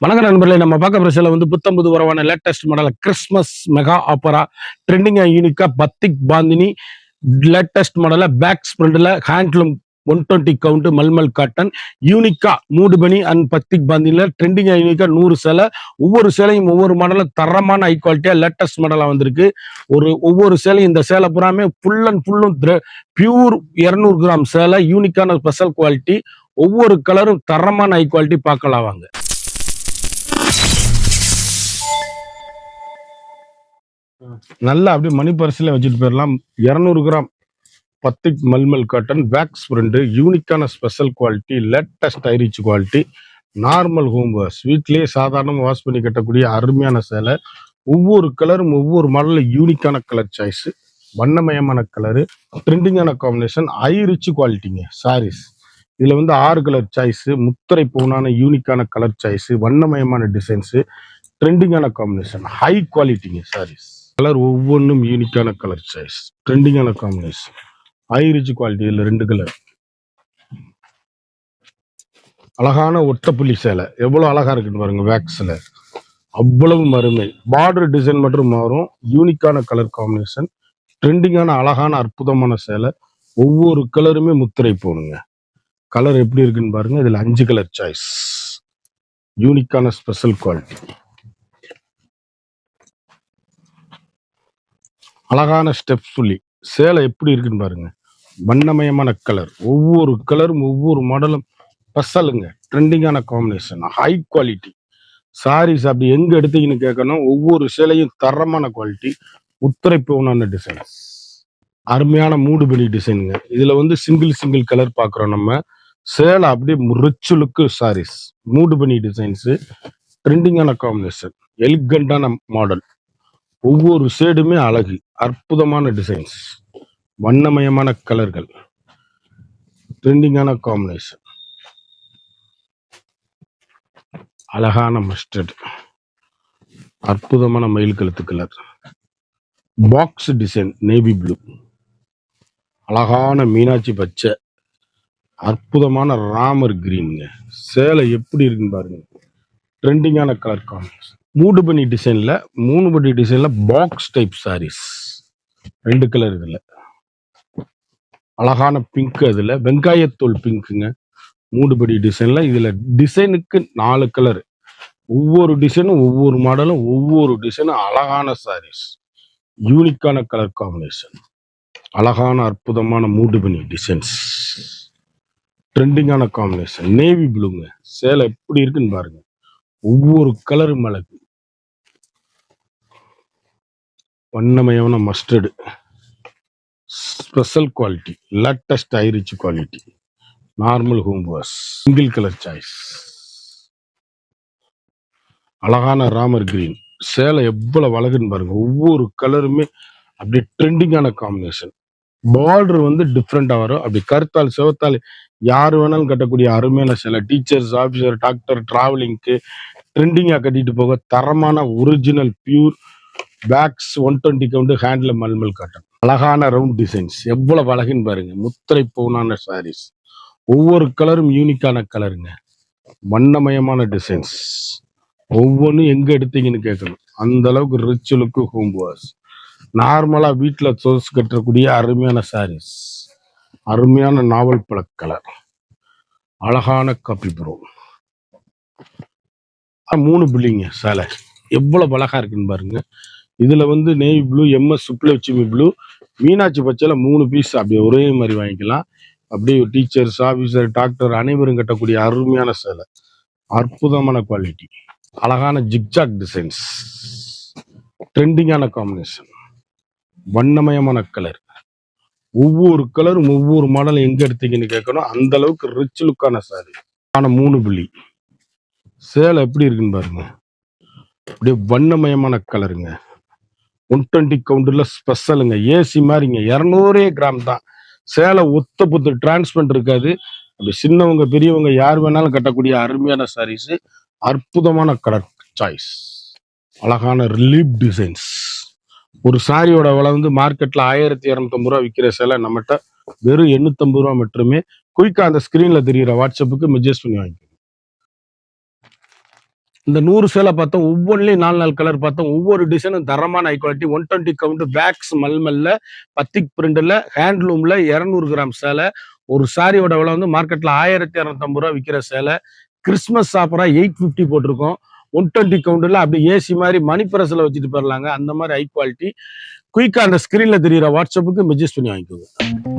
வணக்கம் நண்பர்களே, நம்ம பார்க்க போற சேலை வந்து புத்தம்புது உறவான லேட்டஸ்ட் மாடல் கிறிஸ்மஸ் மெகா ஆப்பரா ட்ரெண்டிங்கா யூனிக்கா பத்திக் பாந்தினி லேட்டஸ்ட் மாடல பேக் ஸ்பிரிண்ட்ல ஹேண்ட்லூம் 120 கவுண்ட் மல்மல் காட்டன் யூனிக்கா மூடு பனி அண்ட் பத்திக் பாந்தினில ட்ரெண்டிங்கா யூனிக்கா 100 சேலை. ஒவ்வொரு சேலையும் ஒவ்வொரு மாடலும் தரமான ஹை குவாலிட்டியா லேட்டஸ்ட் மாடலா வந்திருக்கு. ஒவ்வொரு சேலையும் இந்த சேலை புறாமே ஃபுல் அண்ட் ஃபுல்லும் பியூர் 200 கிராம் சேலை, யூனிக்கான ஸ்பெஷல் குவாலிட்டி. ஒவ்வொரு கலரும் தரமான ஹை குவாலிட்டி. பார்க்கலாம் வாங்க. நல்லா அப்படியே மணி பரிசில வச்சுட்டு போயிடலாம். 200 gram batik mulmul cotton wax print, யூனிக்கான special quality, latest high rich quality, normal home wash, வீட்லயே சாதாரணமாக வாஷ் பண்ணி கட்டக்கூடிய அருமையான சேலை. ஒவ்வொரு கலரும் ஒவ்வொரு மாடலில் யூனிக்கான கலர் சாய்ஸ், வண்ணமயமான கலரு, ட்ரெண்டிங்கான காம்பினேஷன், ஐரிச் குவாலிட்டிங்க சாரீஸ். இதுல வந்து 6 கலர் சாய்ஸ், முத்திரை பூனான யூனிக்கான கலர் சாய்ஸ், வண்ணமயமான டிசைன்ஸ், ட்ரெண்டிங்கான காம்பினேஷன், ஹை குவாலிட்டிங்க சாரீஸ். கலர் ஒவ்வொன்றும் யூனிக்கான கலர் சாய்ஸ், ட்ரெண்டிங்கான காம்பினேஷன், ஹை ரிச் குவாலிட்டி. இதுல 2 கலர். அழகான ஒட்டப்புள்ளி சேலை எவ்வளவு அழகா இருக்குன்னு பாருங்க. வேக்ஸ்ல அவ்வளவு மருமை. பார்டர் டிசைன் மட்டும் மாறும். யூனிக்கான கலர் காம்பினேஷன், ட்ரெண்டிங்கான அழகான அற்புதமான சேலை. ஒவ்வொரு கலருமே முத்திரை போடுங்க. கலர் எப்படி இருக்குன்னு பாருங்க. இதுல 5 கலர் சாய்ஸ், யூனிக்கான ஸ்பெஷல் குவாலிட்டி. அழகான ஸ்டெப் புள்ளி சேலை எப்படி இருக்குன்னு பாருங்க. வண்ணமயமான கலர், ஒவ்வொரு கலரும் ஒவ்வொரு மாடலும் ஸ்பெஷலுங்க. ட்ரெண்டிங்கான காம்பினேஷன், ஹை குவாலிட்டி சாரீஸ். அப்படி எங்க எடுத்தீங்கன்னு கேட்கணும். ஒவ்வொரு சேலையும் தரமான குவாலிட்டி, உத்திரை பவுனான டிசைன்ஸ், அருமையான மூடுபனி டிசைனுங்க. இதுல வந்து சிங்கிள் கலர் பாக்குறோம் நம்ம. சேலை அப்படியே ரிச் லுக்கு சாரீஸ், மூடுபனி டிசைன்ஸ், ட்ரெண்டிங்கான காம்பினேஷன், எலிகண்டான மாடல். ஒவ்வொரு ஷேடுமே அழகு, அற்புதமான டிசைன்ஸ், வண்ணமயமான கலர்கள், ட்ரெண்டிங்கான காம்பினேஷன், அழகான மஸ்டர்ட், அற்புதமான மயில் கழுத்து colour, box design navy blue, அழகான மீனாட்சி பச்சை, அற்புதமான ராமர் கிரீனுங்க. சேலை எப்படி இருக்குன்னு பாருங்க. ட்ரெண்டிங்கான கலர் காம்பினேஷன், மூடுபனி டிசைன்ல 3 படி டிசைன்ல பாக்ஸ் டைப் சாரீஸ், 2 கலர். இதுல அழகான பிங்க், அதுல வெங்காயத்தோல் பிங்க்குங்க. மூடுபடி டிசைன்ல இதுல டிசைனுக்கு 4 கலர். ஒவ்வொரு டிசைனும் ஒவ்வொரு மாடலும் ஒவ்வொரு டிசைனும் அழகான சாரீஸ், யூனிக்கான கலர் காம்பினேஷன், அழகான அற்புதமான மூடுபனி டிசைன்ஸ், ட்ரெண்டிங்கான காம்பினேஷன், நேவி ப்ளூங்க. சேலை எப்படி இருக்குன்னு பாருங்க. ஒவ்வொரு கலரும் அழகு, வண்ணமயமான mustard, special quality, latest high rich quality, normal home wash, single colour choice, அழகான ராமர் கிரீன். சேலை எவ்வளவு அழகுன்னு பாருங்க. ஒவ்வொரு கலருமே அப்படி ட்ரெண்டிங்கான காம்பினேஷன். பார்டர் வந்து டிஃப்ரெண்டா வரும். அப்படி கருத்தால் சிவத்தால் யாரு வேணாலும் கட்டக்கூடிய அருமையான சேலை. டீச்சர்ஸ், ஆபீசர், டாக்டர், டிராவலிங்க்கு ட்ரெண்டிங்கா கட்டிட்டு போக தரமான ஒரிஜினல் பியூர் பேக்ஸ் 120 கவுண்ட் ஹேண்ட்ல மல்மல் காட்டன். அழகான ரவுண்ட் டிசைன்ஸ் எவ்வளவு அழகுன்னு பாருங்க. முத்திரை பவுனான சாரீஸ், ஒவ்வொரு கலரும் யூனிக்கான கலருங்க. வண்ணமயமான டிசைன்ஸ், ஒவ்வொன்றும் எங்க எடுத்தீங்கன்னு கேட்கணும். அந்த அளவுக்கு ரிச் லுக்கு ஹோம் வாஷ். நார்மலா வீட்டுல சோர்ஸ் கட்டக்கூடிய அருமையான சாரீஸ், அருமையான நாவல் பழ கலர், அழகான காப்பி ப்ரோ. 3 பில்லிங்க சேலை எவ்வளவு அழகா இருக்குன்னு பாருங்க. இதுல வந்து navy blue, M S Subbulakshmi blue, Meenakshi பச்சையில 3 பீஸ் அப்படியே ஒரே மாதிரி வாங்கிக்கலாம். அப்படியே டீச்சர்ஸ், ஆபீசர், டாக்டர் அனைவரும் கட்டக்கூடிய அருமையான சேலை, அற்புதமான குவாலிட்டி, அழகான ஜிக்ஜாக் டிசைன்ஸ், ட்ரெண்டிங்கான காம்பினேஷன், வண்ணமயமான கலர். ஒவ்வொரு கலரும் ஒவ்வொரு மாடலும் எங்க எடுத்தீங்கன்னு கேட்கணும். அந்த அளவுக்கு ரிச் லுக்கான சாரி. ஆனா 3 புள்ளி சேலை எப்படி இருக்குன்னு பாருங்க. அப்படியே வண்ணமயமான கலருங்க. 120 கவுண்டர்ல ஸ்பெஷலுங்க. ஏசி மாதிரிங்க. 200 கிராம் தான் சேலை. ஒத்த புத்து டிரான்ஸ்பரண்ட் இருக்காது. அப்படி சின்னவங்க பெரியவங்க யார் வேணாலும் கட்டக்கூடிய அருமையான சாரீஸ், அற்புதமான கலர் சாய்ஸ், அழகான ரிலீப் டிசைன்ஸ். ஒரு சாரியோட விலை வந்து மார்க்கெட்ல 1250 ரூபா விற்கிற சேலை நம்மகிட்ட வெறும் 850 ரூபா மட்டுமே. குயிக்கா அந்த ஸ்கிரீன்ல தெரியுற வாட்ஸ்அப்புக்கு மெசேஜ் பண்ணி வாங்கிக்கோங்க. இந்த 100 சேலை பார்த்தோம். ஒவ்வொன்றிலையும் 4 கலர் பார்த்தோம். ஒவ்வொரு டிசைனும் தரமான ஹை குவாலிட்டி. 120 கவுண்ட் வேக்ஸ் மல்மல்ல, பத்திக் பிரிண்ட்ல, ஹேண்ட்லூம்ல 200 கிராம் சேலை. ஒரு சாரியோட விலை வந்து மார்க்கெட்ல 1250 ரூபா விற்கிற சேலை. கிறிஸ்மஸ் ஆஃபரா 850 போட்டிருக்கோம். 120 கவுண்ட்ல அப்படி ஏசி மாதிரி மணி பிரஸ்ல வச்சுட்டு போயிடலாங்க. அந்த மாதிரி ஹை குவாலிட்டி. குயிக்கா அந்த ஸ்கிரீன்ல தெரியுற வாட்ஸ்அப்புக்கு மெசேஜ் பண்ணி வாங்கிக்கோங்க.